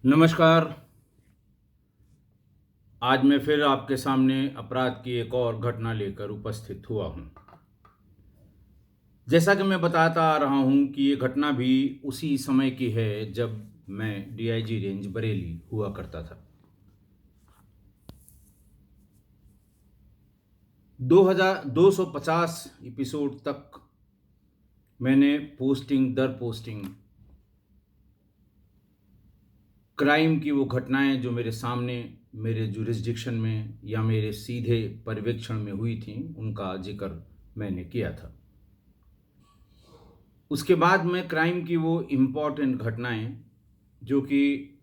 नमस्कार। आज मैं फिर आपके सामने अपराध की एक और घटना लेकर उपस्थित हुआ हूँ। जैसा कि मैं बताता आ रहा हूँ कि ये घटना भी उसी समय की है जब मैं डीआईजी रेंज बरेली हुआ करता था। 250 एपिसोड तक मैंने पोस्टिंग दर पोस्टिंग क्राइम की वो घटनाएं जो मेरे सामने, मेरे जुरिस्डिक्शन में या मेरे सीधे पर्यवेक्षण में हुई थी, उनका जिक्र मैंने किया था। उसके बाद में क्राइम की वो इम्पॉर्टेंट घटनाएं जो कि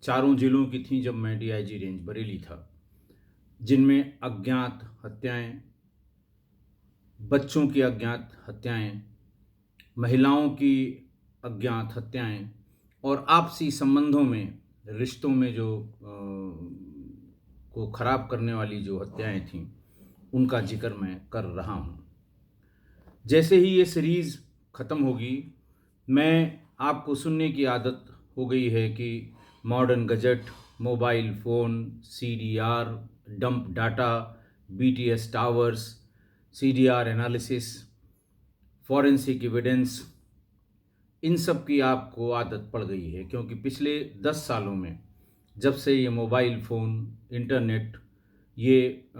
चारों जिलों की थीं जब मैं डीआईजी रेंज बरेली था, जिनमें अज्ञात हत्याएं, बच्चों की अज्ञात हत्याएं, महिलाओं की अज्ञात हत्याएं और आपसी संबंधों में, रिश्तों में जो को खराब करने वाली जो हत्याएं थीं, उनका जिक्र मैं कर रहा हूं। जैसे ही ये सीरीज़ ख़त्म होगी, मैं आपको सुनने की आदत हो गई है कि modern gadget, mobile phone, CDR, dump data, BTS towers, CDR analysis, forensic evidence, इन सब की आपको आदत पड़ गई है, क्योंकि पिछले 10 सालों में जब से ये मोबाइल फ़ोन, इंटरनेट ये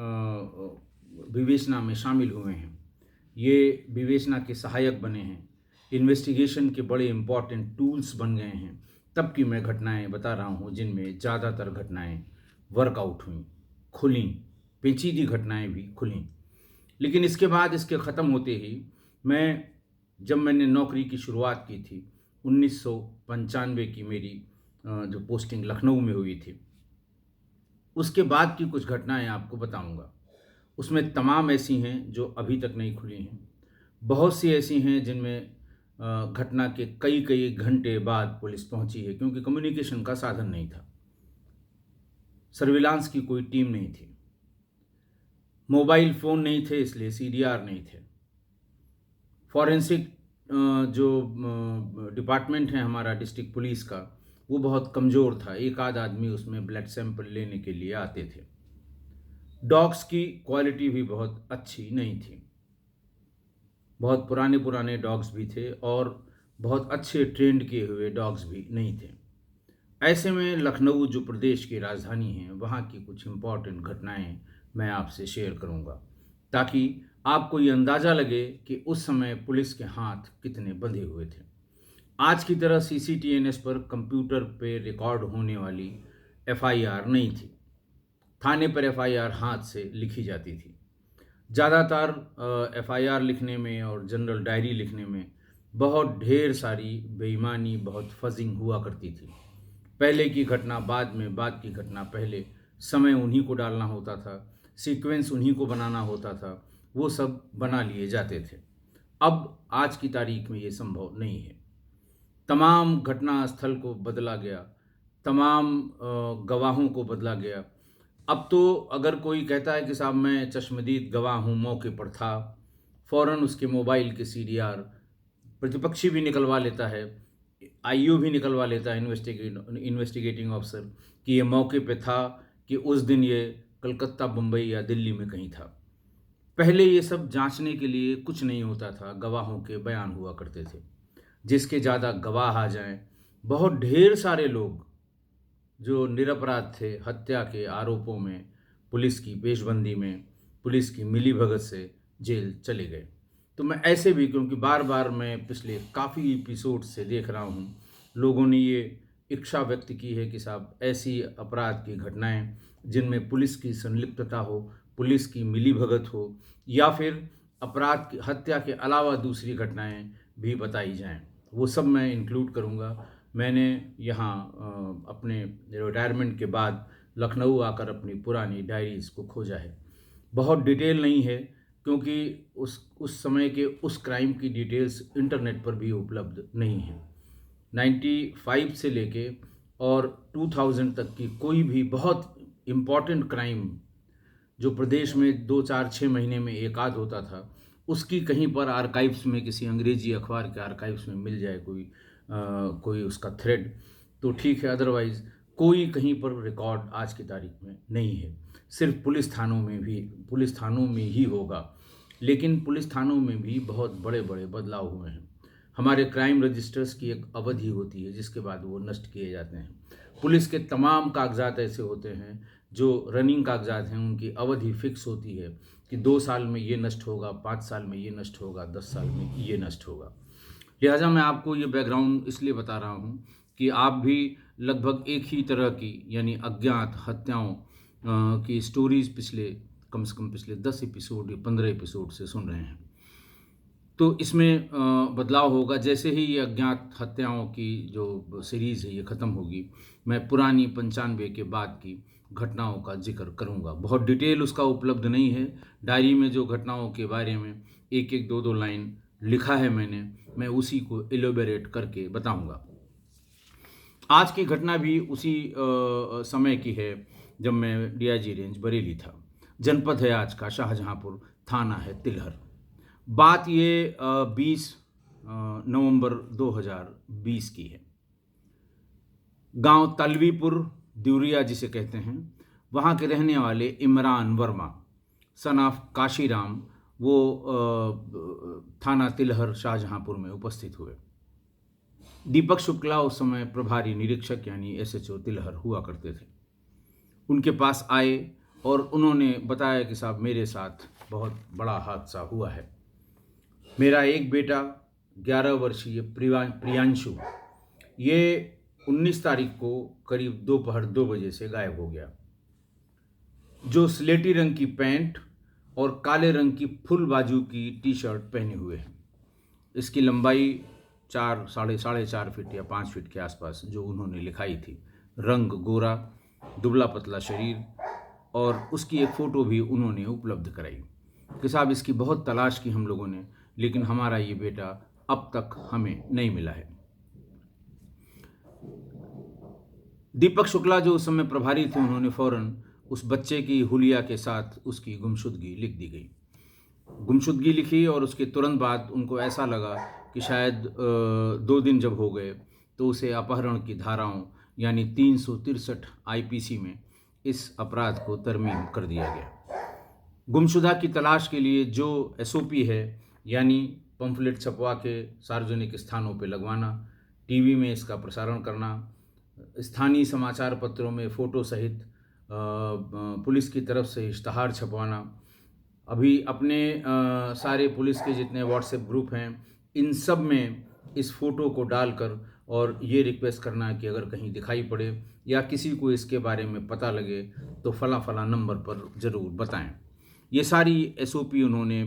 विवेचना में शामिल हुए हैं, ये विवेचना के सहायक बने हैं, इन्वेस्टिगेशन के बड़े इम्पॉर्टेंट टूल्स बन गए हैं, तब की मैं घटनाएं बता रहा हूँ जिनमें ज़्यादातर घटनाएं वर्कआउट हुई, खुलीं, पेचीदी घटनाएं भी खुलीं। लेकिन इसके बाद, इसके ख़त्म होते ही, जब मैंने नौकरी की शुरुआत की थी, 1995 की मेरी जो पोस्टिंग लखनऊ में हुई थी, उसके बाद की कुछ घटनाएं आपको बताऊंगा। उसमें तमाम ऐसी हैं जो अभी तक नहीं खुली हैं, बहुत सी ऐसी हैं जिनमें घटना के कई कई घंटे बाद पुलिस पहुंची है, क्योंकि कम्युनिकेशन का साधन नहीं था, सर्विलांस की कोई टीम नहीं थी, मोबाइल फ़ोन नहीं थे, इसलिए सीडीआर नहीं थे, फॉरेंसिक जो डिपार्टमेंट है हमारा डिस्ट्रिक्ट पुलिस का, वो बहुत कमज़ोर था, एक आध आदमी उसमें ब्लड सैंपल लेने के लिए आते थे। डॉग्स की क्वालिटी भी बहुत अच्छी नहीं थी, बहुत पुराने पुराने डॉग्स भी थे और बहुत अच्छे ट्रेंड किए हुए डॉग्स भी नहीं थे। ऐसे में लखनऊ जो प्रदेश की राजधानी है, वहाँ की कुछ इम्पॉर्टेंट घटनाएं मैं आपसे शेयर करूँगा, ताकि आपको ये अंदाज़ा लगे कि उस समय पुलिस के हाथ कितने बंधे हुए थे। आज की तरह सीसीटीएनएस पर कंप्यूटर पे रिकॉर्ड होने वाली एफआईआर नहीं थी, थाने पर एफआईआर हाथ से लिखी जाती थी। ज़्यादातर एफआईआर लिखने में और जनरल डायरी लिखने में बहुत ढेर सारी बेईमानी, बहुत फजिंग हुआ करती थी। पहले की घटना बाद में, बाद की घटना पहले, समय उन्हीं को डालना होता था, सीक्वेंस उन्हीं को बनाना होता था, वो सब बना लिए जाते थे। अब आज की तारीख में ये संभव नहीं है। तमाम घटना स्थल को बदला गया, तमाम गवाहों को बदला गया। अब तो अगर कोई कहता है कि साहब मैं चश्मदीद गवाह हूँ, मौके पर था, फ़ौरन उसके मोबाइल के सीडीआर प्रतिपक्षी भी निकलवा लेता है, आईओ भी निकलवा लेता है, इन्वेस्टिगेटिंग ऑफिसर, कि ये मौके पे था, कि उस दिन ये कलकत्ता, बम्बई या दिल्ली में कहीं था। पहले ये सब जांचने के लिए कुछ नहीं होता था, गवाहों के बयान हुआ करते थे, जिसके ज़्यादा गवाह आ जाएं, बहुत ढेर सारे लोग जो निरपराध थे, हत्या के आरोपों में, पुलिस की पेशबंदी में, पुलिस की मिलीभगत से जेल चले गए। तो मैं ऐसे भी, क्योंकि बार बार मैं पिछले काफ़ी एपिसोड से देख रहा हूँ, लोगों ने ये इच्छा व्यक्त की है कि साहब ऐसी अपराध की घटनाएं जिनमें पुलिस की संलिप्तता हो, पुलिस की मिलीभगत हो, या फिर अपराध की, हत्या के अलावा दूसरी घटनाएं भी बताई जाएं, वो सब मैं इंक्लूड करूँगा। मैंने यहाँ अपने रिटायरमेंट के बाद लखनऊ आकर अपनी पुरानी डायरीज़ को खोजा है। बहुत डिटेल नहीं है, क्योंकि उस समय के उस क्राइम की डिटेल्स इंटरनेट पर भी उपलब्ध नहीं है। 95 से लेके और 2000 तक की कोई भी बहुत इम्पॉर्टेंट क्राइम जो प्रदेश में 2, 4, 6 महीने में एक आध होता था, उसकी कहीं पर आर्काइव्स में, किसी अंग्रेजी अखबार के आर्काइव्स में मिल जाए कोई उसका थ्रेड, तो ठीक है, अदरवाइज़ कोई कहीं पर रिकॉर्ड आज की तारीख में नहीं है। सिर्फ पुलिस थानों में ही होगा, लेकिन पुलिस थानों में भी बहुत बड़े-बड़े बदलाव हुए हैं। हमारे क्राइम रजिस्टर्स की एक अवधि होती है जिसके बाद वो नष्ट किए जाते हैं। पुलिस के तमाम कागज़ात ऐसे होते हैं, जो रनिंग कागज़ात हैं, उनकी अवधि फ़िक्स होती है कि 2 साल में ये नष्ट होगा, 5 साल में ये नष्ट होगा, 10 साल में ये नष्ट होगा। लिहाज़ा मैं आपको ये बैकग्राउंड इसलिए बता रहा हूँ कि आप भी लगभग एक ही तरह की यानी अज्ञात हत्याओं की स्टोरीज़ पिछले कम से कम पिछले 10 एपिसोड या 15 एपिसोड से सुन रहे हैं। तो इसमें बदलाव होगा। जैसे ही ये अज्ञात हत्याओं की जो सीरीज़ है ये ख़त्म होगी, मैं पुरानी 95 के बाद की घटनाओं का ज़िक्र करूँगा। बहुत डिटेल उसका उपलब्ध नहीं है। डायरी में जो घटनाओं के बारे में एक-एक, दो-दो लाइन लिखा है मैंने, मैं उसी को इलैबोरेट करके बताऊँगा। आज की घटना भी उसी समय की है जब मैं डीआईजी रेंज बरेली था। जनपद है आज का शाहजहाँपुर, थाना है तिलहर। बात ये 20 नवंबर 2020 की है। गांव तलवीपुर द्यूरिया जिसे कहते हैं, वहाँ के रहने वाले इमरान वर्मा सन ऑफ काशीराम वो थाना तिलहर शाहजहाँपुर में उपस्थित हुए। दीपक शुक्ला उस समय प्रभारी निरीक्षक यानी एसएचओ तिलहर हुआ करते थे। उनके पास आए और उन्होंने बताया कि साहब मेरे साथ बहुत बड़ा हादसा हुआ है। मेरा एक बेटा 11 वर्षीय प्रियांशु ये 19 तारीख को करीब दोपहर 2 बजे से गायब हो गया। जो स्लेटी रंग की पैंट और काले रंग की फुल बाजू की टी शर्ट पहने हुए है। इसकी लंबाई 4 साढ़े 4 फीट या 5 फीट के आसपास जो उन्होंने लिखाई थी। रंग गोरा, दुबला पतला शरीर, और उसकी एक फ़ोटो भी उन्होंने उपलब्ध कराई कि साहब इसकी बहुत तलाश की हम लोगों ने, लेकिन हमारा ये बेटा अब तक हमें नहीं मिला है। दीपक शुक्ला जो उस समय प्रभारी थे, उन्होंने फ़ौरन उस बच्चे की हुलिया के साथ उसकी गुमशुदगी लिख दी गई। गुमशुदगी लिखी और उसके तुरंत बाद उनको ऐसा लगा कि शायद 2 दिन जब हो गए तो उसे अपहरण की धाराओं यानी 363 आईपीसी में इस अपराध को तरमीम कर दिया गया। गुमशुदा की तलाश के लिए जो एसओपी है यानी पंफलेट छपवा के सार्वजनिक स्थानों पर लगवाना, टीवी में इसका प्रसारण करना, स्थानीय समाचार पत्रों में फ़ोटो सहित पुलिस की तरफ से इश्तहार छपवाना, अभी अपने सारे पुलिस के जितने व्हाट्सएप ग्रुप हैं इन सब में इस फ़ोटो को डालकर और ये रिक्वेस्ट करना कि अगर कहीं दिखाई पड़े या किसी को इसके बारे में पता लगे तो फला नंबर पर ज़रूर बताएं। ये सारी एसओपी उन्होंने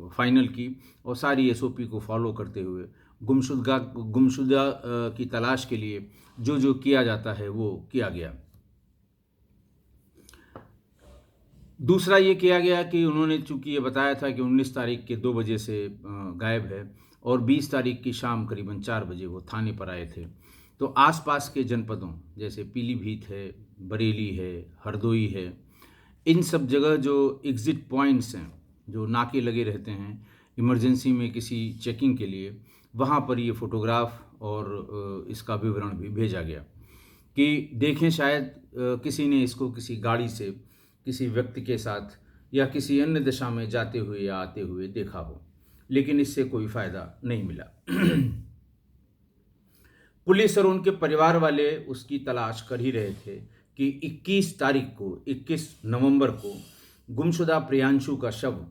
फाइनल की और सारी एसओपी को फॉलो करते हुए गुमशुदा की तलाश के लिए जो जो किया जाता है वो किया गया। दूसरा ये किया गया कि उन्होंने चूँकि ये बताया था कि 19 तारीख के 2 बजे से गायब है और 20 तारीख की शाम करीबन 4 बजे वो थाने पर आए थे, तो आसपास के जनपदों जैसे पीलीभीत है, बरेली है, हरदोई है, इन सब जगह जो एग्ज़िट पॉइंट्स हैं, जो नाके लगे रहते हैं इमरजेंसी में किसी चेकिंग के लिए, वहाँ पर ये फ़ोटोग्राफ और इसका विवरण भी भेजा गया कि देखें शायद किसी ने इसको किसी गाड़ी से किसी व्यक्ति के साथ या किसी अन्य दिशा में जाते हुए या आते हुए देखा हो, लेकिन इससे कोई फ़ायदा नहीं मिला। पुलिस और उनके परिवार वाले उसकी तलाश कर ही रहे थे कि 21 नवंबर को गुमशुदा प्रियांशु का शव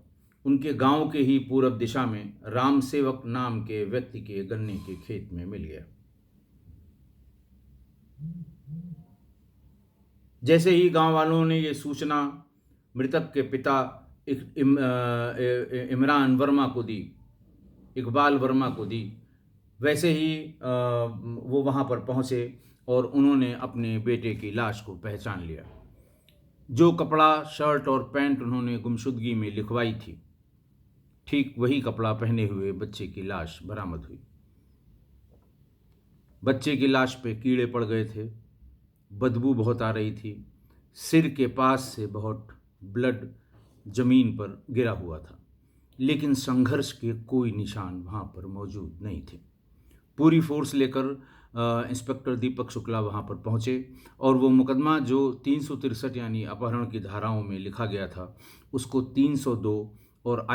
उनके गांव के ही पूरब दिशा में राम सेवक नाम के व्यक्ति के गन्ने के खेत में मिल गया। जैसे ही गांव वालों ने ये सूचना मृतक के पिता इमरान वर्मा को दी, इकबाल वर्मा को दी, वैसे ही वो वहाँ पर पहुँचे और उन्होंने अपने बेटे की लाश को पहचान लिया। जो कपड़ा, शर्ट और पैंट उन्होंने गुमशुदगी में लिखवाई थी, ठीक वही कपड़ा पहने हुए बच्चे की लाश बरामद हुई। बच्चे की लाश पे कीड़े पड़ गए थे, बदबू बहुत आ रही थी, सिर के पास से बहुत ब्लड ज़मीन पर गिरा हुआ था, लेकिन संघर्ष के कोई निशान वहाँ पर मौजूद नहीं थे। पूरी फोर्स लेकर इंस्पेक्टर दीपक शुक्ला वहाँ पर पहुँचे और वो मुकदमा जो 363 यानी अपहरण की धाराओं में लिखा गया था उसको 302 और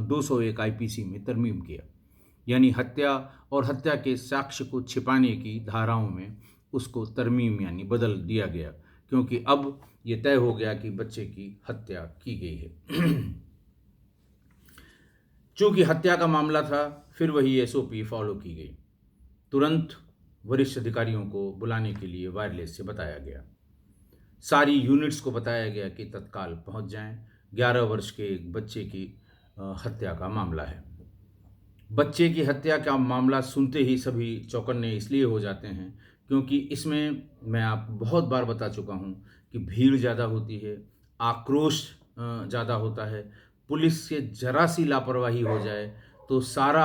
201 आईपीसी में तरमीम किया, यानी हत्या और हत्या के साक्ष्य को छिपाने की धाराओं में उसको तरमीम यानी बदल दिया गया, क्योंकि अब ये तय हो गया कि बच्चे की हत्या की गई है। चूंकि हत्या का मामला था, फिर वही एसओपी फॉलो की गई। तुरंत वरिष्ठ अधिकारियों को बुलाने के लिए वायरलेस से बताया गया। सारी यूनिट्स को बताया गया कि तत्काल पहुंच जाएं, 11 वर्ष के एक बच्चे की हत्या का मामला है। बच्चे की हत्या का मामला सुनते ही सभी चौकन्ने इसलिए हो जाते हैं क्योंकि इसमें मैं आप बहुत बार बता चुका हूं कि भीड़ ज़्यादा होती है, आक्रोश ज़्यादा होता है। पुलिस से जरा सी लापरवाही हो जाए तो सारा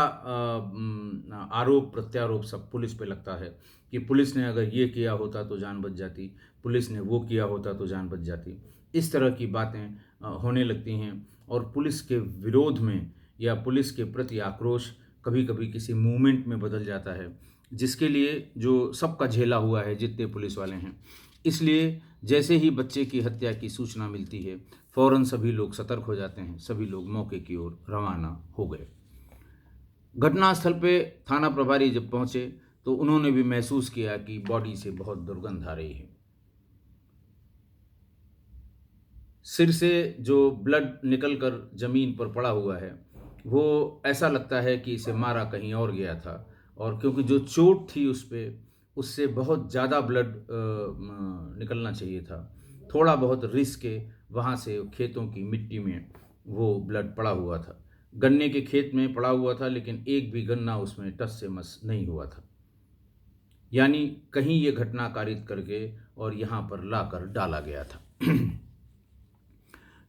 आरोप प्रत्यारोप सब पुलिस पे लगता है कि पुलिस ने अगर ये किया होता तो जान बच जाती, पुलिस ने वो किया होता तो जान बच जाती। इस तरह की बातें होने लगती हैं और पुलिस के विरोध में या पुलिस के प्रति आक्रोश कभी कभी किसी मूवमेंट में बदल जाता है, जिसके लिए जो सबका झेला हुआ है जितने पुलिस वाले हैं। इसलिए जैसे ही बच्चे की हत्या की सूचना मिलती है फौरन सभी लोग सतर्क हो जाते हैं, सभी लोग मौके की ओर रवाना हो गए। घटनास्थल पे थाना प्रभारी जब पहुंचे तो उन्होंने भी महसूस किया कि बॉडी से बहुत दुर्गंध आ रही है। सिर से जो ब्लड निकलकर जमीन पर पड़ा हुआ है वो ऐसा लगता है कि इसे मारा कहीं और गया था, और क्योंकि जो चोट थी उस पर उससे बहुत ज़्यादा ब्लड निकलना चाहिए था। थोड़ा बहुत रिस के वहाँ से खेतों की मिट्टी में वो ब्लड पड़ा हुआ था। गन्ने के खेत में पड़ा हुआ था लेकिन एक भी गन्ना उसमें टस से मस नहीं हुआ था, यानी कहीं ये घटना कारित करके और यहाँ पर लाकर डाला गया था।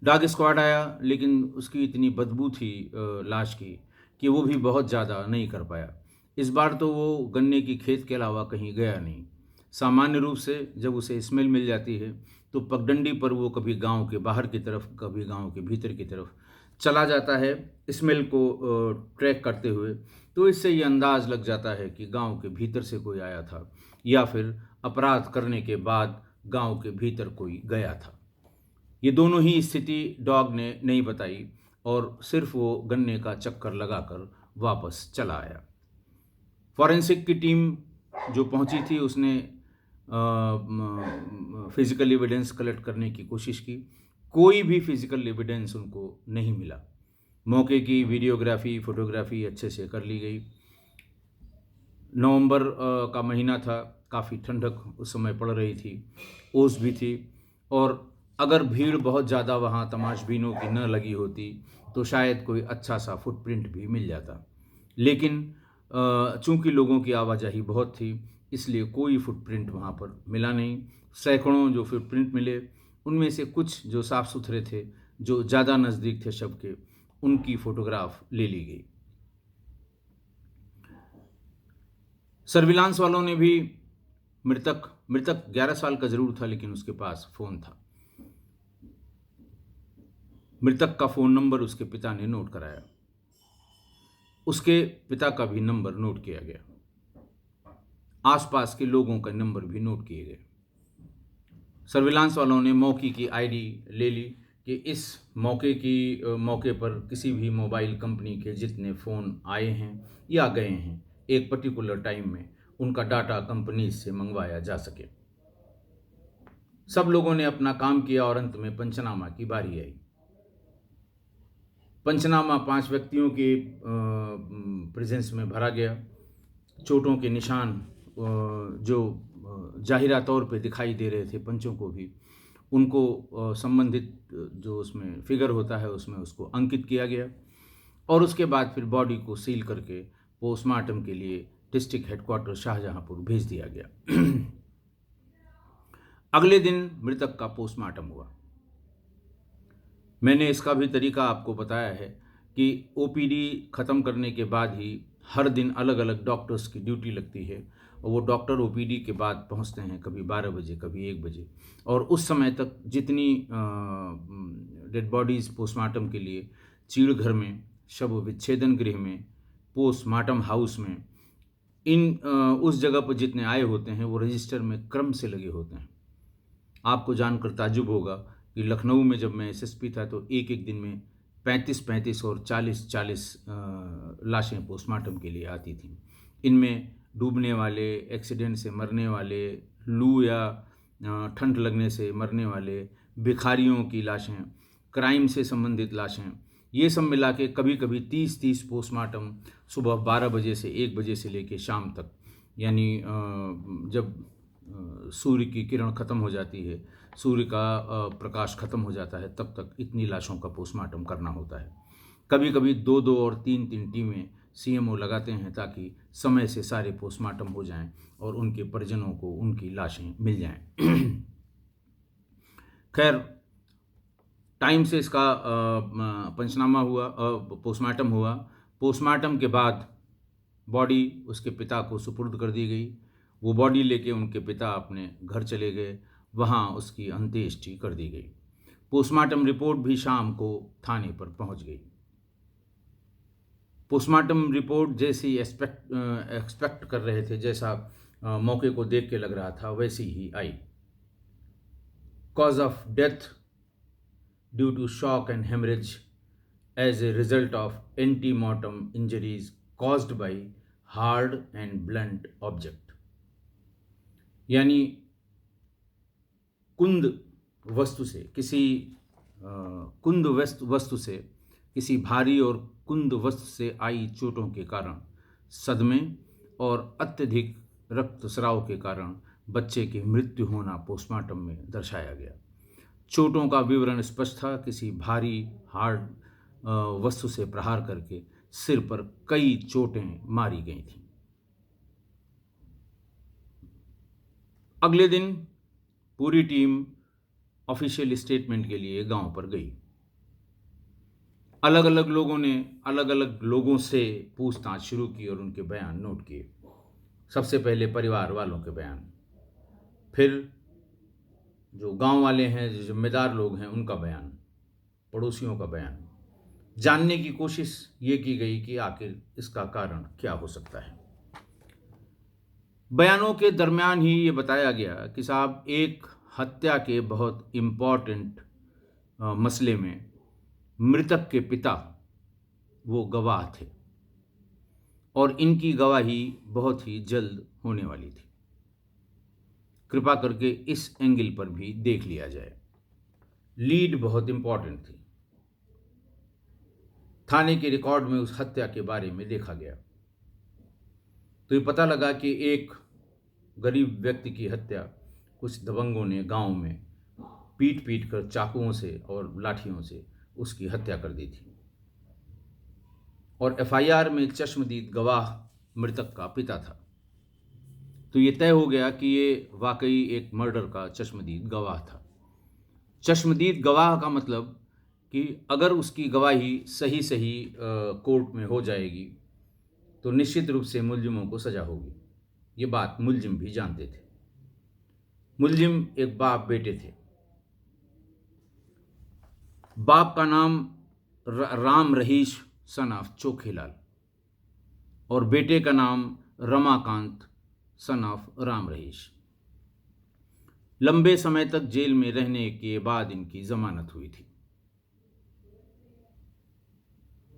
डॉग स्क्वाड आया लेकिन उसकी इतनी बदबू थी लाश की कि वो भी बहुत ज़्यादा नहीं कर पाया। इस बार तो वो गन्ने की खेत के अलावा कहीं गया नहीं। सामान्य रूप से जब उसे स्मेल मिल जाती है तो पगडंडी पर वो कभी गांव के बाहर की तरफ कभी गांव के भीतर की तरफ चला जाता है स्मेल को ट्रैक करते हुए। तो इससे ये अंदाज़ लग जाता है कि गांव के भीतर से कोई आया था या फिर अपराध करने के बाद गांव के भीतर कोई गया था। ये दोनों ही स्थिति डॉग ने नहीं बताई और सिर्फ वो गन्ने का चक्कर लगाकर वापस चला आया। फॉरेंसिक की टीम जो पहुंची थी उसने फिजिकल एविडेंस कलेक्ट करने की कोशिश की, कोई भी फिजिकल एविडेंस उनको नहीं मिला। मौके की वीडियोग्राफी फोटोग्राफी अच्छे से कर ली गई। नवंबर का महीना था, काफ़ी ठंडक उस समय पड़ रही थी, ओस भी थी, और अगर भीड़ बहुत ज़्यादा वहाँ तमाशबीनों की न लगी होती तो शायद कोई अच्छा सा फुटप्रिंट भी मिल जाता। लेकिन चूंकि लोगों की आवाजाही बहुत थी इसलिए कोई फुटप्रिंट वहाँ पर मिला नहीं। सैकड़ों जो फुटप्रिंट मिले उनमें से कुछ जो साफ़ सुथरे थे, जो ज़्यादा नज़दीक थे शव के, उनकी फ़ोटोग्राफ ले ली गई। सर्विलांस वालों ने भी मृतक 11 साल का ज़रूर था लेकिन उसके पास फ़ोन था। मृतक का फ़ोन नंबर उसके पिता ने नोट कराया, उसके पिता का भी नंबर नोट किया गया, आसपास के लोगों का नंबर भी नोट किए गए। सर्विलांस वालों ने मौके की आईडी ले ली कि इस मौके पर किसी भी मोबाइल कंपनी के जितने फ़ोन आए हैं या गए हैं एक पर्टिकुलर टाइम में उनका डाटा कंपनी से मंगवाया जा सके। सब लोगों ने अपना काम किया और अंत में पंचनामा की बारी आई। पंचनामा 5 व्यक्तियों के प्रेजेंस में भरा गया। चोटों के निशान जो जाहिरा तौर पे दिखाई दे रहे थे पंचों को भी, उनको संबंधित जो उसमें फिगर होता है उसमें उसको अंकित किया गया और उसके बाद फिर बॉडी को सील करके पोस्टमार्टम के लिए डिस्ट्रिक्ट हेडक्वार्टर शाहजहांपुर भेज दिया गया। अगले दिन मृतक का पोस्टमार्टम हुआ। मैंने इसका भी तरीका आपको बताया है कि ओपीडी ख़त्म करने के बाद ही हर दिन अलग अलग डॉक्टर्स की ड्यूटी लगती है और वो डॉक्टर ओपीडी के बाद पहुंचते हैं कभी 12 बजे कभी 1 बजे, और उस समय तक जितनी डेड बॉडीज़ पोस्टमार्टम के लिए चीड़ घर में, शव विच्छेदन गृह में, पोस्टमार्टम हाउस में उस जगह पर जितने आए होते हैं वो रजिस्टर में क्रम से लगे होते हैं। आपको जानकर ताज्जुब होगा कि लखनऊ में जब मैं एसएसपी था तो एक एक दिन में 35-35 और 40-40 लाशें पोस्टमार्टम के लिए आती थीं। इनमें डूबने वाले, एक्सीडेंट से मरने वाले, लू या ठंड लगने से मरने वाले, भिखारियों की लाशें, क्राइम से संबंधित लाशें, ये सब मिला के कभी कभी 30-30 पोस्टमार्टम सुबह 12 बजे से 1 बजे से लेके शाम तक, यानी जब सूर्य की किरण ख़त्म हो जाती है, सूर्य का प्रकाश ख़त्म हो जाता है, तब तक इतनी लाशों का पोस्टमार्टम करना होता है। कभी कभी 2-2 और 3-3 टीमें सीएमओ लगाते हैं ताकि समय से सारे पोस्टमार्टम हो जाएं और उनके परिजनों को उनकी लाशें मिल जाएं। खैर, टाइम से इसका पंचनामा हुआ, पोस्टमार्टम हुआ। पोस्टमार्टम के बाद बॉडी उसके पिता को सुपुर्द कर दी गई। वो बॉडी लेके उनके पिता अपने घर चले गए, वहाँ उसकी अंत्येष्टि कर दी गई। पोस्टमार्टम रिपोर्ट भी शाम को थाने पर पहुँच गई। पोस्टमार्टम रिपोर्ट जैसी एक्सपेक्ट कर रहे थे, जैसा मौके को देख के लग रहा था, वैसी ही आई। Cause of death due to shock and haemorrhage as a result of antemortem injuries caused by hard and blunt object, यानी कुंद वस्तु से किसी भारी और कुंद वस्तु से आई चोटों के कारण, सदमे और अत्यधिक रक्तस्राव के कारण बच्चे की मृत्यु होना पोस्टमार्टम में दर्शाया गया। चोटों का विवरण स्पष्ट था, किसी भारी हार्ड वस्तु से प्रहार करके सिर पर कई चोटें मारी गई थीं। अगले दिन पूरी टीम ऑफिशियल स्टेटमेंट के लिए गांव पर गई। अलग अलग लोगों ने अलग अलग लोगों से पूछताछ शुरू की और उनके बयान नोट किए। सबसे पहले परिवार वालों के बयान, फिर जो गांव वाले हैं, जो जिम्मेदार लोग हैं, उनका बयान, पड़ोसियों का बयान। जानने की कोशिश ये की गई कि आखिर इसका कारण क्या हो सकता है। बयानों के दरमियान ही ये बताया गया कि साहब, एक हत्या के बहुत इम्पॉर्टेंट मसले में मृतक के पिता वो गवाह थे और इनकी गवाही बहुत ही जल्द होने वाली थी। कृपा करके इस एंगल पर भी देख लिया जाए। लीड बहुत इम्पॉर्टेंट थी। थाने के रिकॉर्ड में उस हत्या के बारे में देखा गया तो ये पता लगा कि एक गरीब व्यक्ति की हत्या कुछ दबंगों ने गांव में पीट पीट कर चाकुओं से और लाठियों से उसकी हत्या कर दी थी और एफआईआर में चश्मदीद गवाह मृतक का पिता था। तो ये तय हो गया कि ये वाकई एक मर्डर का चश्मदीद गवाह था। चश्मदीद गवाह का मतलब कि अगर उसकी गवाही सही कोर्ट में हो जाएगी तो निश्चित रूप से मुलजिमों को सजा होगी। ये बात मुलजिम भी जानते थे। मुलजिम एक बाप बेटे थे। बाप का नाम राम रहीश सन ऑफ चोखेलाल और बेटे का नाम रमाकांत सन ऑफ राम रहीश। लंबे समय तक जेल में रहने के बाद इनकी जमानत हुई थी।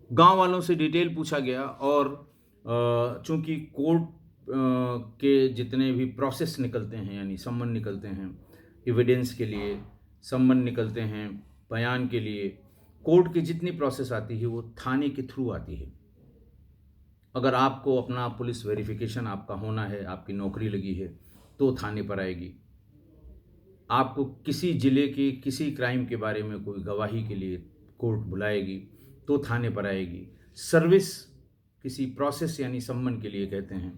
गांव वालों से डिटेल पूछा गया और चूंकि कोर्ट के जितने भी प्रोसेस निकलते हैं, यानी सम्मन निकलते हैं एविडेंस के लिए, सम्मन निकलते हैं बयान के लिए, कोर्ट की जितनी प्रोसेस आती है वो थाने के थ्रू आती है। अगर आपको अपना पुलिस वेरिफिकेशन आपका होना है, आपकी नौकरी लगी है, तो थाने पर आएगी। आपको किसी ज़िले के किसी क्राइम के बारे में कोई गवाही के लिए कोर्ट बुलाएगी तो थाने पर आएगी। सर्विस किसी प्रोसेस यानी सम्मन के लिए कहते हैं।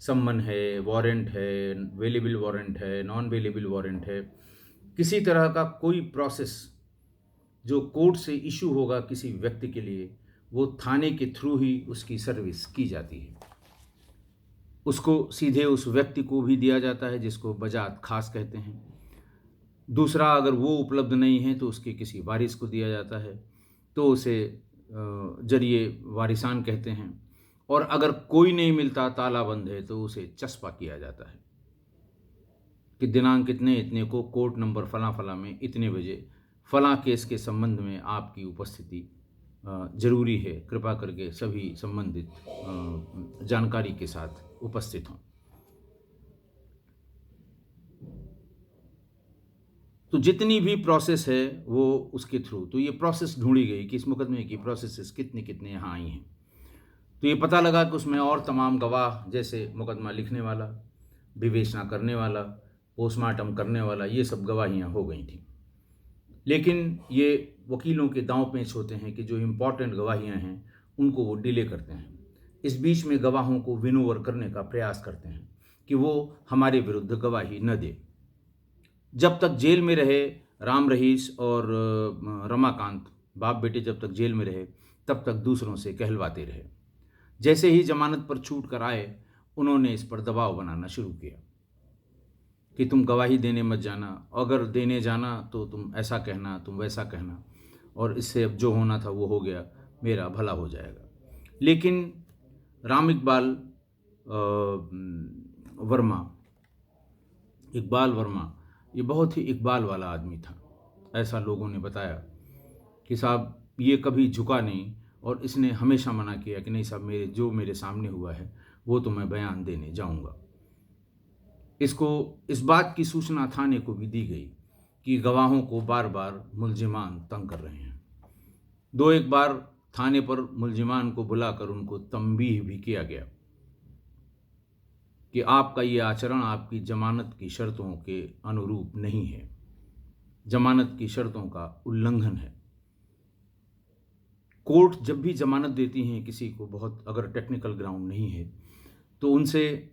सम्मन है, वारंट है, वेलेबल वारंट है, नॉन वेलेबल वारंट है, किसी तरह का कोई प्रोसेस जो कोर्ट से इशू होगा किसी व्यक्ति के लिए, वो थाने के थ्रू ही उसकी सर्विस की जाती है। उसको सीधे उस व्यक्ति को भी दिया जाता है जिसको बजात खास कहते हैं। दूसरा, अगर वो उपलब्ध नहीं है तो उसके किसी वारिस को दिया जाता है, तो उसे जरिए वारिसान कहते हैं। और अगर कोई नहीं मिलता, ताला बंद है, तो उसे चस्पा किया जाता है कि दिनांक इतने को कोर्ट नंबर फलां फलां में इतने बजे फलां केस के संबंध में आपकी उपस्थिति जरूरी है, कृपा करके सभी संबंधित जानकारी के साथ उपस्थित हों। तो जितनी भी प्रोसेस है वो उसके थ्रू, तो ये प्रोसेस ढूंढी गई कि इस मुकदमे की प्रोसेसेस कितने कितने यहाँ आई हैं। तो ये पता लगा कि उसमें और तमाम गवाह, जैसे मुकदमा लिखने वाला, विवेचना करने वाला, पोस्टमार्टम करने वाला, ये सब गवाहियाँ हो गई थी। लेकिन ये वकीलों के दांव पेच होते हैं कि जो इम्पॉर्टेंट गवाहियाँ हैं उनको वो डिले करते हैं। इस बीच में गवाहों को विनोवर करने का प्रयास करते हैं कि वो हमारे विरुद्ध गवाही न दे। जब तक जेल में रहे राम रहीश और रमाकांत, बाप बेटे जब तक जेल में रहे तब तक दूसरों से कहलवाते रहे। जैसे ही जमानत पर छूट कर आए, उन्होंने इस पर दबाव बनाना शुरू किया कि तुम गवाही देने मत जाना, अगर देने जाना तो तुम ऐसा कहना, तुम वैसा कहना, और इससे अब जो होना था वो हो गया, मेरा भला हो जाएगा। लेकिन राम इकबाल वर्मा ये बहुत ही इकबाल वाला आदमी था। ऐसा लोगों ने बताया कि साहब ये कभी झुका नहीं, और इसने हमेशा मना किया कि नहीं साहब, मेरे सामने हुआ है वो तो मैं बयान देने जाऊंगा। इसको इस बात की सूचना थाने को भी दी गई कि गवाहों को बार बार मुलजिमान तंग कर रहे हैं। दो एक बार थाने पर मुलजिमान को बुलाकर उनको तंबीह भी किया गया कि आपका ये आचरण आपकी जमानत की शर्तों के अनुरूप नहीं है, जमानत की शर्तों का उल्लंघन है। कोर्ट जब भी जमानत देती हैं किसी को, बहुत अगर टेक्निकल ग्राउंड नहीं है तो उनसे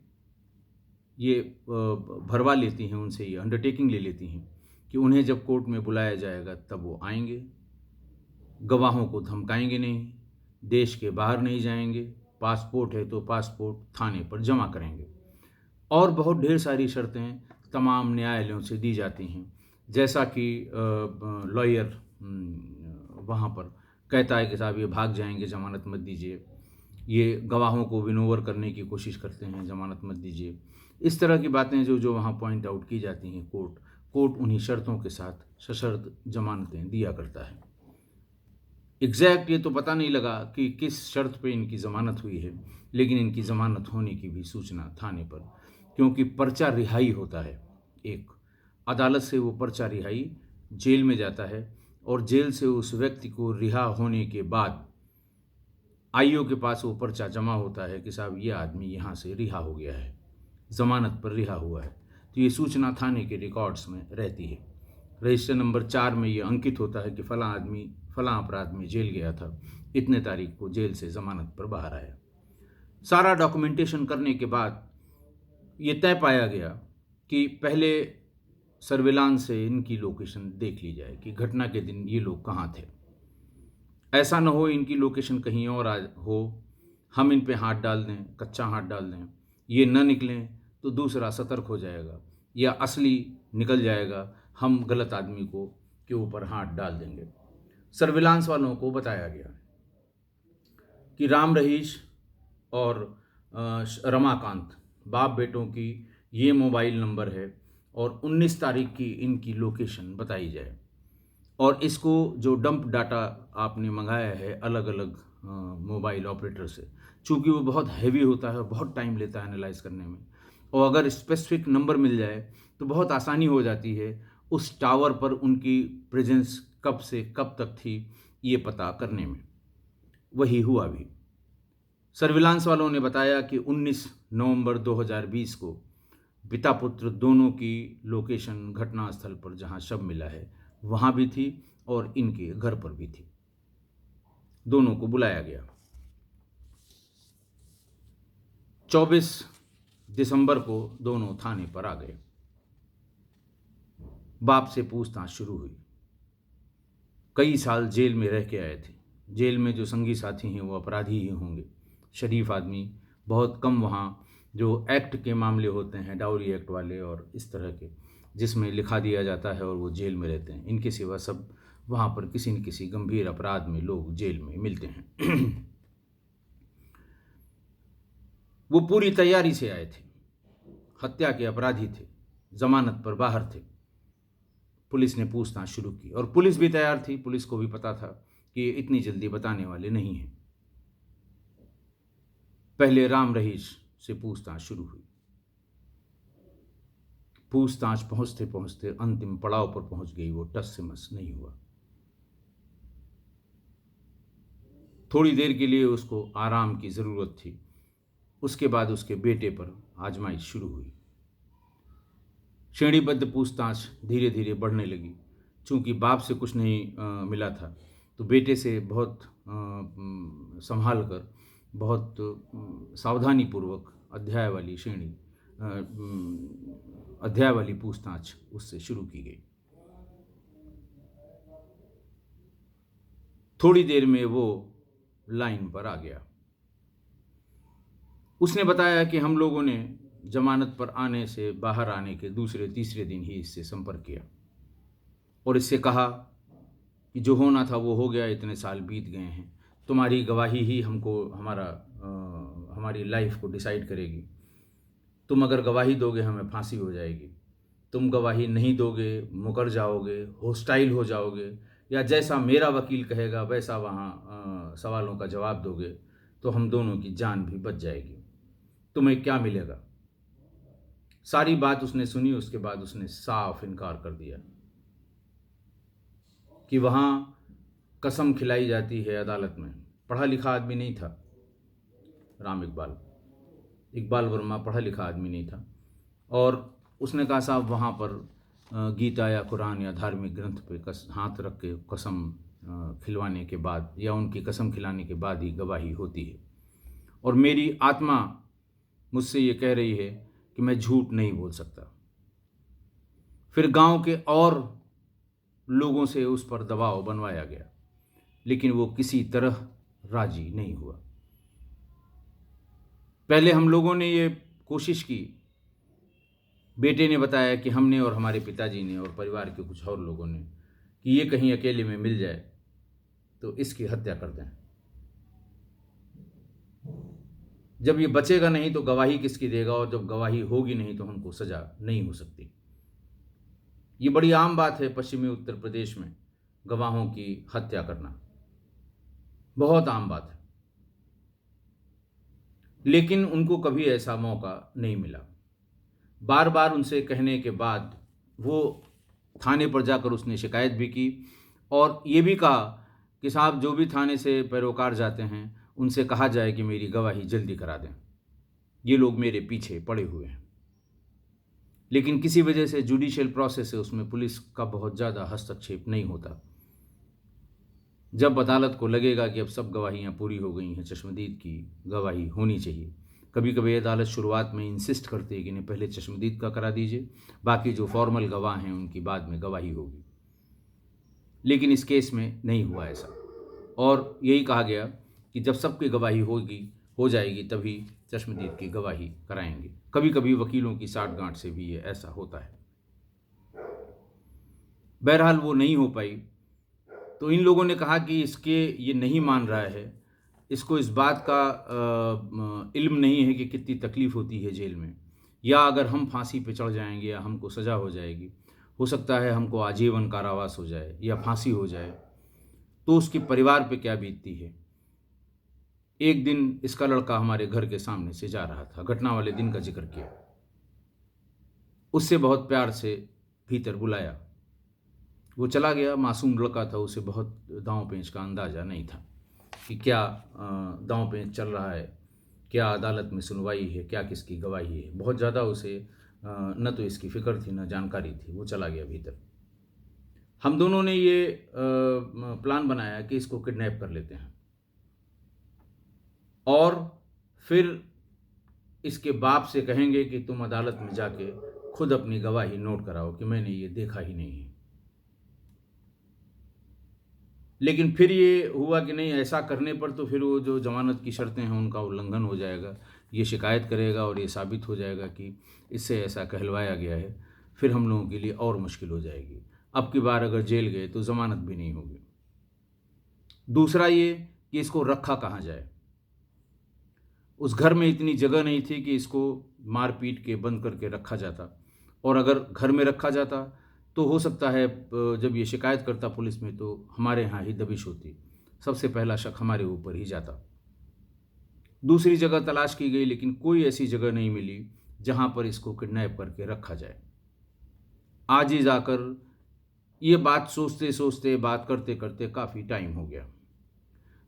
ये भरवा लेती हैं, उनसे ये अंडरटेकिंग ले लेती हैं कि उन्हें जब कोर्ट में बुलाया जाएगा तब वो आएंगे, गवाहों को धमकाएंगे नहीं, देश के बाहर नहीं जाएंगे, पासपोर्ट है तो पासपोर्ट थाने पर जमा करेंगे, और बहुत ढेर सारी शर्तें तमाम न्यायालयों से दी जाती हैं। जैसा कि लॉयर वहाँ पर कहता है कि साहब ये भाग जाएंगे, जमानत मत दीजिए, ये गवाहों को विनोवर करने की कोशिश करते हैं, जमानत मत दीजिए। इस तरह की बातें जो वहाँ पॉइंट आउट की जाती हैं, कोर्ट उन्हीं शर्तों के साथ सशर्त जमानतें दिया करता है। एग्जैक्ट ये तो पता नहीं लगा कि किस शर्त पे इनकी ज़मानत हुई है, लेकिन इनकी ज़मानत होने की भी सूचना थाने पर, क्योंकि पर्चा रिहाई होता है, एक अदालत से वो पर्चा रिहाई जेल में जाता है, और जेल से उस व्यक्ति को रिहा होने के बाद आईओ के पास वो पर्चा जमा होता है कि साहब ये आदमी यहाँ से रिहा हो गया है, ज़मानत पर रिहा हुआ है। तो ये सूचना थाने के रिकॉर्ड्स में रहती है। रजिस्टर नंबर 4 में ये अंकित होता है कि फ़लाँ आदमी फ़लाँ अपराध में जेल गया था, इतने तारीख को जेल से ज़मानत पर बाहर आया। सारा डॉक्यूमेंटेशन करने के बाद ये तय पाया गया कि पहले सर्विलांस से इनकी लोकेशन देख ली जाए कि घटना के दिन ये लोग कहाँ थे। ऐसा न हो इनकी लोकेशन कहीं और हो, हम इन पे हाथ डाल दें, कच्चा हाथ डाल दें, ये न निकलें तो दूसरा सतर्क हो जाएगा, या असली निकल जाएगा, हम गलत आदमी को के ऊपर हाथ डाल देंगे। सर्विलांस वालों को बताया गया कि राम रहीश और रमाकांत बाप बेटों की ये मोबाइल नंबर है, और 19 तारीख की इनकी लोकेशन बताई जाए, और इसको जो डंप डाटा आपने मंगाया है अलग अलग मोबाइल ऑपरेटर से, चूँकि वो बहुत हैवी होता है, बहुत टाइम लेता है एनालाइज करने में, और अगर स्पेसिफिक नंबर मिल जाए तो बहुत आसानी हो जाती है उस टावर पर उनकी प्रेजेंस कब से कब तक थी ये पता करने में। वही हुआ भी। सर्विलांस वालों ने बताया कि 19 नवंबर 2020 को पिता पुत्र दोनों की लोकेशन घटनास्थल पर जहां शव मिला है वहां भी थी, और इनके घर पर भी थी। दोनों को बुलाया गया। 24 दिसंबर को दोनों थाने पर आ गए। बाप से पूछताछ शुरू हुई। कई साल जेल में रह के आए थे, जेल में जो संगी साथी हैं वो अपराधी ही होंगे, शरीफ आदमी, बहुत कम वहाँ जो एक्ट के मामले होते हैं, डाउरी एक्ट वाले और इस तरह के, जिसमें लिखा दिया जाता है और वो जेल में रहते हैं, इनके सिवा सब वहाँ पर किसी न किसी गंभीर अपराध में लोग जेल में मिलते हैं। वो पूरी तैयारी से आए थे, हत्या के अपराधी थे, जमानत पर बाहर थे। पुलिस ने पूछताछ शुरू की और पुलिस भी तैयार थी, पुलिस को भी पता था कि इतनी जल्दी बताने वाले नहीं हैं। पहले राम रहीश से पूछताछ शुरू हुई। पूछताछ पहुंचते पहुंचते अंतिम पड़ाव पर पहुंच गई, वो टस से मस नहीं हुआ। थोड़ी देर के लिए उसको आराम की ज़रूरत थी। उसके बाद उसके बेटे पर आजमाइश शुरू हुई। श्रेणीबद्ध पूछताछ धीरे धीरे बढ़ने लगी। चूंकि बाप से कुछ नहीं मिला था, तो बेटे से बहुत संभाल कर, बहुत सावधानीपूर्वक अध्याय वाली पूछताछ उससे शुरू की गई। थोड़ी देर में वो लाइन पर आ गया। उसने बताया कि हम लोगों ने जमानत पर आने से बाहर आने के दूसरे तीसरे दिन ही इससे संपर्क किया और इससे कहा कि जो होना था वो हो गया, इतने साल बीत गए हैं, तुम्हारी गवाही ही हमारी लाइफ को डिसाइड करेगी। तुम अगर गवाही दोगे हमें फांसी हो जाएगी, तुम गवाही नहीं दोगे मुकर जाओगे, होस्टाइल हो जाओगे, या जैसा मेरा वकील कहेगा वैसा वहाँ सवालों का जवाब दोगे तो हम दोनों की जान भी बच जाएगी। तुम्हें क्या मिलेगा? सारी बात उसने सुनी। उसके बाद उसने साफ इनकार कर दिया कि वहाँ कसम खिलाई जाती है अदालत में। पढ़ा लिखा आदमी नहीं था राम इकबाल वर्मा, पढ़ा लिखा आदमी नहीं था। और उसने कहा साहब वहाँ पर गीता या कुरान या धार्मिक ग्रंथ पे हाथ रख के कसम खिलवाने के बाद या उनकी कसम खिलाने के बाद ही गवाही होती है। और मेरी आत्मा मुझसे ये कह रही है कि मैं झूठ नहीं बोल सकता। फिर गांव के और लोगों से उस पर दबाव बनवाया गया, लेकिन वो किसी तरह राजी नहीं हुआ। पहले हम लोगों ने ये कोशिश की। बेटे ने बताया कि हमने और हमारे पिताजी ने और परिवार के कुछ और लोगों ने कि ये कहीं अकेले में मिल जाए तो इसकी हत्या कर दें। जब ये बचेगा नहीं तो गवाही किसकी देगा, और जब गवाही होगी नहीं तो हमको सजा नहीं हो सकती। ये बड़ी आम बात है पश्चिमी उत्तर प्रदेश में, गवाहों की हत्या करना बहुत आम बात है। लेकिन उनको कभी ऐसा मौका नहीं मिला। बार बार उनसे कहने के बाद वो थाने पर जाकर उसने शिकायत भी की और ये भी कहा कि साहब जो भी थाने से पैरोकार जाते हैं उनसे कहा जाए कि मेरी गवाही जल्दी करा दें, ये लोग मेरे पीछे पड़े हुए हैं। लेकिन किसी वजह से जुडिशियल प्रोसेस है, उसमें पुलिस का बहुत ज़्यादा हस्तक्षेप नहीं होता। जब अदालत को लगेगा कि अब सब गवाहियाँ पूरी हो गई हैं, चश्मदीद की गवाही होनी चाहिए। कभी कभी अदालत शुरुआत में इंसिस्ट करती है कि नहीं पहले चश्मदीद का करा दीजिए, बाकी जो फॉर्मल गवाह हैं उनकी बाद में गवाही होगी। लेकिन इस केस में नहीं हुआ ऐसा, और यही कहा गया कि जब सबकी गवाही हो जाएगी तभी चश्मदीद की गवाही कराएंगे। कभी कभी वकीलों की साठगांठ से भी ये ऐसा होता है। बहरहाल वो नहीं हो पाई, तो इन लोगों ने कहा कि ये नहीं मान रहा है, इसको इस बात का इल्म नहीं है कि कितनी तकलीफ़ होती है जेल में, या अगर हम फांसी पे चढ़ जाएंगे या हमको सज़ा हो जाएगी, हो सकता है हमको आजीवन कारावास हो जाए या फांसी हो जाए, तो उसके परिवार पे क्या बीतती है। एक दिन इसका लड़का हमारे घर के सामने से जा रहा था, घटना वाले दिन का जिक्र किया। उससे बहुत प्यार से भीतर बुलाया, वो चला गया। मासूम लड़का था, उसे बहुत दांव पेंच का अंदाज़ा नहीं था कि क्या दांव पेंच चल रहा है, क्या अदालत में सुनवाई है, क्या किसकी गवाही है। बहुत ज़्यादा उसे न तो इसकी फ़िक्र थी न जानकारी थी। वो चला गया भीतर। हम दोनों ने ये प्लान बनाया कि इसको किडनैप कर लेते हैं और फिर इसके बाप से कहेंगे कि तुम अदालत में जाके खुद अपनी गवाही नोट कराओ कि मैंने ये देखा ही नहीं है। लेकिन फिर ये हुआ कि नहीं, ऐसा करने पर तो फिर वो जो जमानत की शर्तें हैं उनका उल्लंघन हो जाएगा, ये शिकायत करेगा और ये साबित हो जाएगा कि इससे ऐसा कहलवाया गया है, फिर हम लोगों के लिए और मुश्किल हो जाएगी। अब की बार अगर जेल गए तो ज़मानत भी नहीं होगी। दूसरा ये कि इसको रखा कहाँ जाए। उस घर में इतनी जगह नहीं थी कि इसको मार पीट के बंद करके रखा जाता, और अगर घर में रखा जाता तो हो सकता है जब ये शिकायत करता पुलिस में तो हमारे यहाँ ही दबिश होती, सबसे पहला शक हमारे ऊपर ही जाता। दूसरी जगह तलाश की गई लेकिन कोई ऐसी जगह नहीं मिली जहाँ पर इसको किडनैप करके रखा जाए। आज ही जाकर ये बात सोचते सोचते, बात करते करते काफ़ी टाइम हो गया।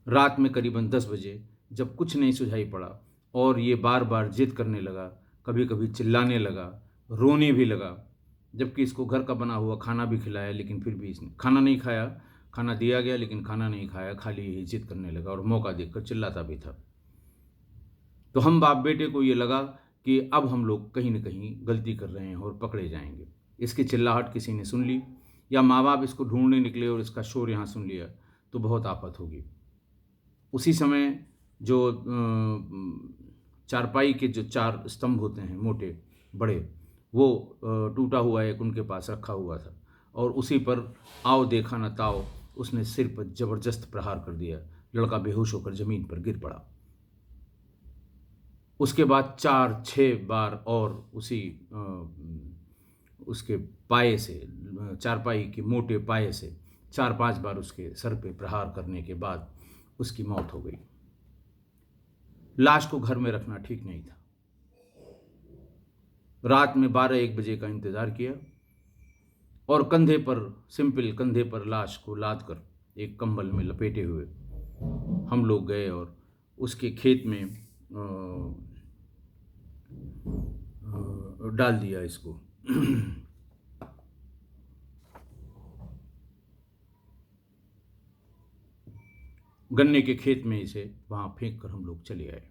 रात में करीबन 10 बजे जब कुछ नहीं सुझाई पड़ा और ये बार बार जिद करने लगा, कभी कभी चिल्लाने लगा, रोने भी लगा, जबकि इसको घर का बना हुआ खाना भी खिलाया लेकिन फिर भी इसने खाना नहीं खाया। खाना दिया गया लेकिन खाना नहीं खाया, खाली यही जिद करने लगा और मौका देखकर चिल्लाता भी था। तो हम बाप बेटे को ये लगा कि अब हम लोग कहीं न कहीं गलती कर रहे हैं और पकड़े जाएंगे। इसकी चिल्लाहट किसी ने सुन ली या माँ बाप इसको ढूंढने निकले और इसका शोर यहाँ सुन लिया तो बहुत आफत होगी। उसी समय जो चारपाई के जो 4 स्तंभ होते हैं मोटे बड़े, वो टूटा हुआ एक उनके पास रखा हुआ था और उसी पर आओ देखा न ताओ उसने सिर पर जबरदस्त प्रहार कर दिया। लड़का बेहोश होकर ज़मीन पर गिर पड़ा। उसके बाद 4-6 बार और उसके पाए से, चारपाई के मोटे पाए से 4-5 बार उसके सर पे प्रहार करने के बाद उसकी मौत हो गई। लाश को घर में रखना ठीक नहीं था। रात में 12-1 बजे का इंतज़ार किया और कंधे पर लाश को लाद कर एक कंबल में लपेटे हुए हम लोग गए और उसके खेत में डाल दिया इसको। गन्ने के खेत में इसे वहाँ फेंक कर हम लोग चले आए।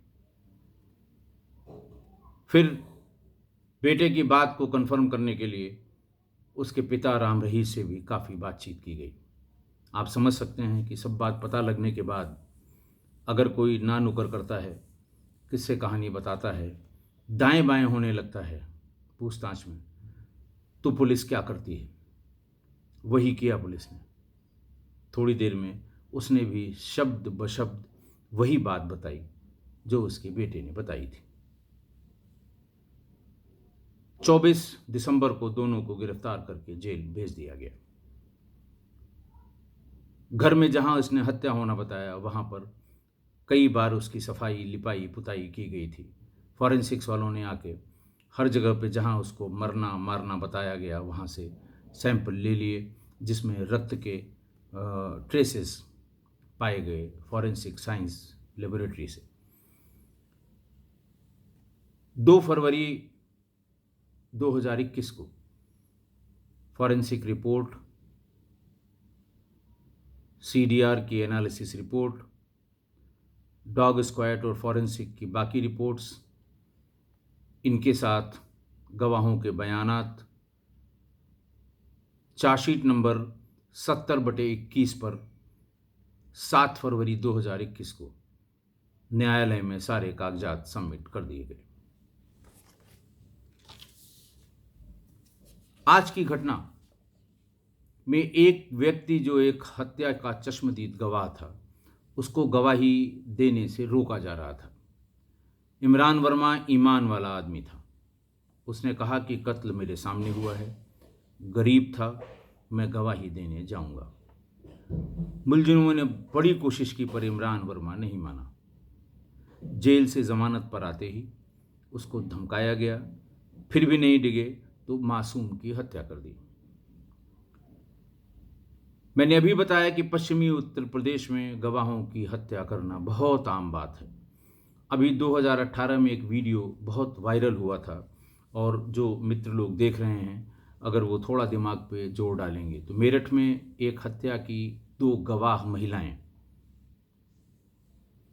फिर बेटे की बात को कन्फर्म करने के लिए उसके पिता राम रहीस से भी काफ़ी बातचीत की गई। आप समझ सकते हैं कि सब बात पता लगने के बाद अगर कोई ना नुकर करता है, किससे कहानी बताता है, दाएं बाएं होने लगता है पूछताछ में, तो पुलिस क्या करती है? वही किया पुलिस ने। थोड़ी देर में उसने भी शब्द बशब्द वही बात बताई जो उसके बेटे ने बताई थी। 24 दिसंबर को दोनों को गिरफ्तार करके जेल भेज दिया गया। घर में जहां उसने हत्या होना बताया वहां पर कई बार उसकी सफाई, लिपाई, पुताई की गई थी। फॉरेंसिक्स वालों ने आके हर जगह पे जहां उसको मरना मारना बताया गया वहां से सैंपल ले लिए, जिसमें रक्त के ट्रेसेस पाए गए फॉरेंसिक साइंस लेबोरेटरी से। 2 फरवरी 2021 को फॉरेंसिक रिपोर्ट, सीडीआर की एनालिसिस रिपोर्ट, डॉग स्क्वाड और फॉरेंसिक की बाकी रिपोर्ट्स, इनके साथ गवाहों के बयानात, चार्जशीट नंबर 70/21 पर 7 फरवरी 2021 को न्यायालय में सारे कागजात सबमिट कर दिए गए। आज की घटना में एक व्यक्ति जो एक हत्या का चश्मदीद गवाह था, उसको गवाही देने से रोका जा रहा था। इमरान वर्मा ईमान वाला आदमी था। उसने कहा कि कत्ल मेरे सामने हुआ है, गरीब था, मैं गवाही देने जाऊंगा। मुलजिमों ने बड़ी कोशिश की पर इमरान वर्मा नहीं माना। जेल से ज़मानत पर आते ही उसको धमकाया गया, फिर भी नहीं डिगे तो मासूम की हत्या कर दी। मैंने अभी बताया कि पश्चिमी उत्तर प्रदेश में गवाहों की हत्या करना बहुत आम बात है। अभी 2018 में एक वीडियो बहुत वायरल हुआ था और जो मित्र लोग देख रहे हैं, अगर वो थोड़ा दिमाग पे जोर डालेंगे तो मेरठ में एक हत्या की 2 गवाह महिलाएं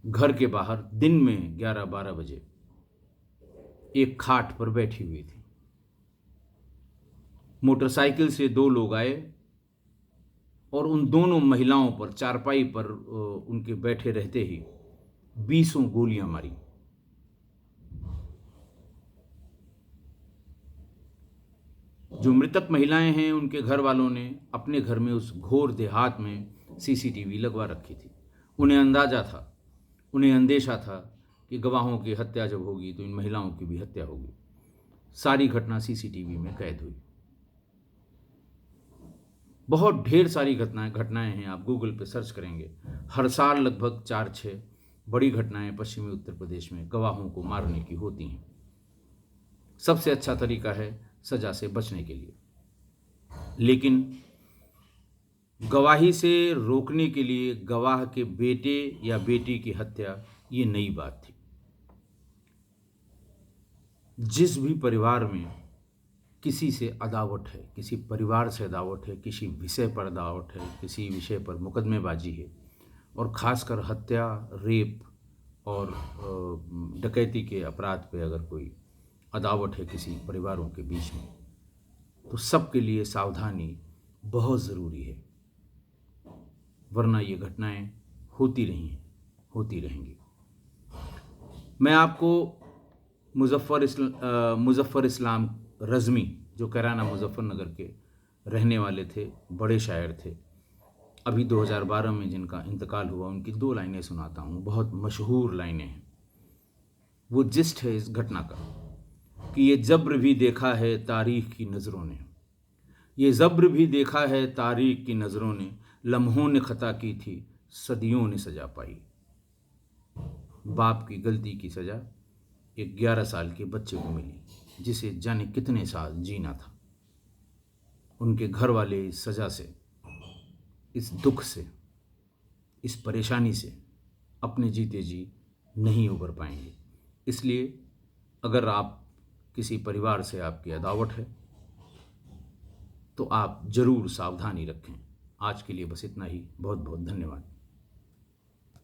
घर के बाहर दिन में 11-12 बजे एक खाट पर बैठी हुई थी। मोटरसाइकिल से 2 लोग आए और उन दोनों महिलाओं पर चारपाई पर उनके बैठे रहते ही 20 गोलियां मारी। जो मृतक महिलाएं हैं उनके घर वालों ने अपने घर में उस घोर देहात में सीसीटीवी लगवा रखी थी। उन्हें अंदेशा था कि गवाहों की हत्या जब होगी तो इन महिलाओं की भी हत्या होगी। सारी घटना सीसीटीवी में कैद हुई। बहुत ढेर सारी घटनाएं हैं, आप गूगल पे सर्च करेंगे, हर साल लगभग 4-6 बड़ी घटनाएं पश्चिमी उत्तर प्रदेश में गवाहों को मारने की होती हैं। सबसे अच्छा तरीका है सजा से बचने के लिए, लेकिन गवाही से रोकने के लिए गवाह के बेटे या बेटी की हत्या ये नई बात थी। जिस भी परिवार में किसी से अदावट है, किसी परिवार से अदावट है, किसी विषय पर अदावट है, किसी विषय पर मुकदमेबाजी है, और ख़ासकर हत्या, रेप और डकैती के अपराध पे अगर कोई अदावट है किसी परिवारों के बीच में, तो सबके लिए सावधानी बहुत ज़रूरी है, वरना ये घटनाएं होती रही हैं, होती रहेंगी। मैं आपको मुज़फ़्फ़र इस्लाम रज़मी, जो कैराना मुज़फ़्फ़रनगर के रहने वाले थे, बड़े शायर थे, अभी 2012 में जिनका इंतकाल हुआ, उनकी 2 लाइनें सुनाता हूँ, बहुत मशहूर लाइनें हैं। वो जिस्ट है इस घटना का कि ये जब्र भी देखा है तारीख़ की नज़रों ने, ये जब्र भी देखा है तारीख़ की नज़रों ने, लम्हों ने ख़ता की थी सदियों ने सजा पाई। बाप की गलती की सज़ा एक 11 साल के बच्चे को मिली, जिसे जाने कितने साल जीना था। उनके घर वाले इस सज़ा से, इस दुख से, इस परेशानी से अपने जीते जी नहीं उबर पाएंगे। इसलिए अगर आप किसी परिवार से आपकी अदावट है तो आप ज़रूर सावधानी रखें। आज के लिए बस इतना ही। बहुत बहुत धन्यवाद।